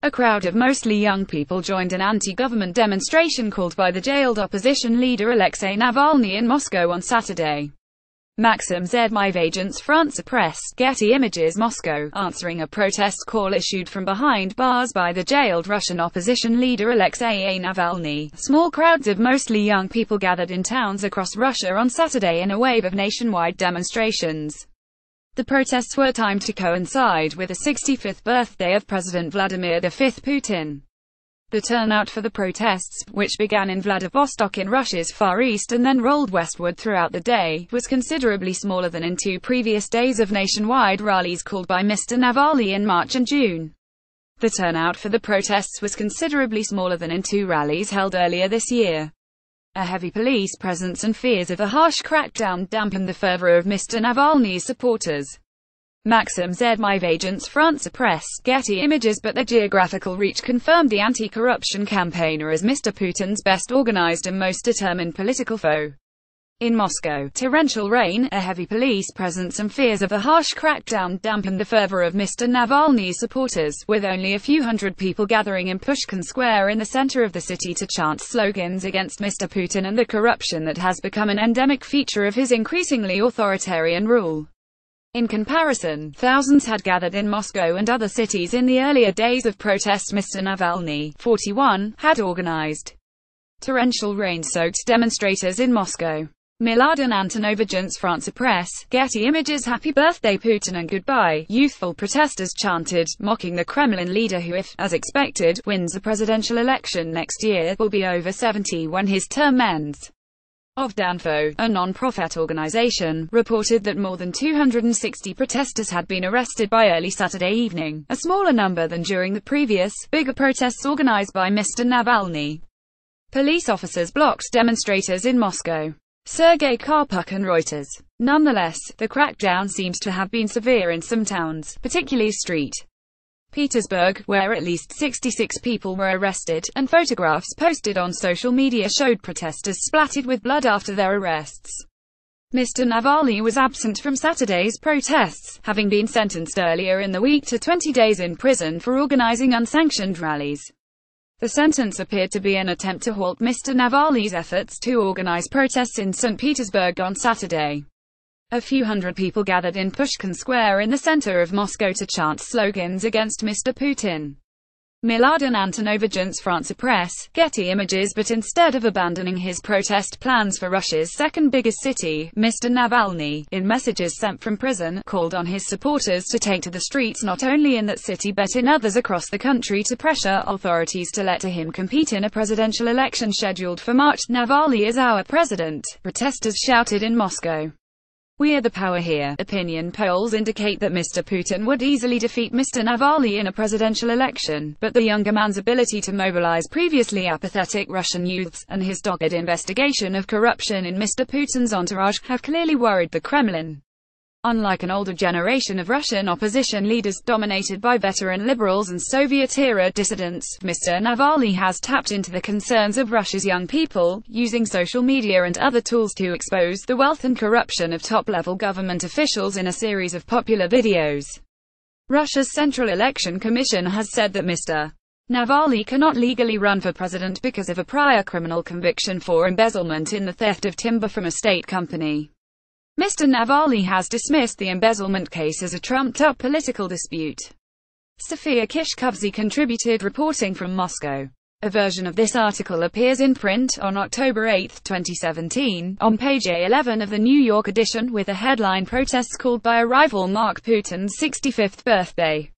A crowd of mostly young people joined an anti-government demonstration called by the jailed opposition leader Alexei Navalny in Moscow on Saturday. Maxim ZmeyevAgence FrancePresse, Getty Images Moscow, answering a protest call issued from behind bars by the jailed Russian opposition leader Aleksei A. Navalny. Small crowds of mostly young people gathered in towns across Russia on Saturday in a wave of nationwide demonstrations. The protests were timed to coincide with the 65th birthday of President Vladimir V. Putin. The turnout for the protests, which began in Vladivostok in Russia's Far East and then rolled westward throughout the day, was considerably smaller than in 2 previous days of nationwide rallies called by Mr. Navalny in March and June. The turnout for the protests was considerably smaller than in 2 rallies held earlier this year. A heavy police presence and fears of a harsh crackdown dampened the fervor of Mr. Navalny's supporters. Maxim ZmeyevAgence FrancePresse, Getty Images But the geographical reach confirmed the anti-corruption campaigner as Mr. Putin's best organized and most determined political foe. In Moscow, torrential rain, a heavy police presence and fears of a harsh crackdown dampened the fervor of Mr. Navalny's supporters, with only a few hundred people gathering in Pushkin Square in the center of the city to chant slogans against Mr. Putin and the corruption that has become an endemic feature of his increasingly authoritarian rule. In comparison, thousands had gathered in Moscow and other cities in the earlier days of protests Mr. Navalny, 41, had organized. Torrential rain-soaked demonstrators in Moscow. Mladen AntonovAgence FrancePresse, Getty Images Happy Birthday Putin and Goodbye, youthful protesters chanted, mocking the Kremlin leader who, if, as expected, wins the presidential election next year, will be over 70 when his term ends. OVDInfo, a non-profit organization, reported that more than 260 protesters had been arrested by early Saturday evening, a smaller number than during the previous, bigger protests organized by Mr. Navalny. Police officers blocked demonstrators in Moscow. Sergei Karpuk and Reuters. Nonetheless, the crackdown seems to have been severe in some towns, particularly St. Petersburg, where at least 66 people were arrested, and photographs posted on social media showed protesters splattered with blood after their arrests. Mr. Navalny was absent from Saturday's protests, having been sentenced earlier in the week to 20 days in prison for organizing unsanctioned rallies. The sentence appeared to be an attempt to halt Mr. Navalny's efforts to organize protests in St. Petersburg on Saturday. A few hundred people gathered in Pushkin Square in the center of Moscow to chant slogans against Mr. Putin. Mladen AntonovAgence FrancePresse, Getty Images But instead of abandoning his protest plans for Russia's second biggest city, Mr. Navalny, in messages sent from prison, called on his supporters to take to the streets not only in that city but in others across the country to pressure authorities to let him compete in a presidential election scheduled for March. Navalny is our president, protesters shouted in Moscow. We are the power here. Opinion polls indicate that Mr. Putin would easily defeat Mr. Navalny in a presidential election, but the younger man's ability to mobilize previously apathetic Russian youths, and his dogged investigation of corruption in Mr. Putin's entourage, have clearly worried the Kremlin. Unlike an older generation of Russian opposition leaders dominated by veteran liberals and Soviet-era dissidents, Mr. Navalny has tapped into the concerns of Russia's young people, using social media and other tools to expose the wealth and corruption of top-level government officials in a series of popular videos. Russia's Central Election Commission has said that Mr. Navalny cannot legally run for president because of a prior criminal conviction for embezzlement in the theft of timber from a state company. Mr. Navalny has dismissed the embezzlement case as a trumped-up political dispute. Sofia Kishkovsky contributed reporting from Moscow. A version of this article appears in print on October 8, 2017, on page A11 of the New York edition with the headline "Protests called by a rival mark Putin's 65th birthday."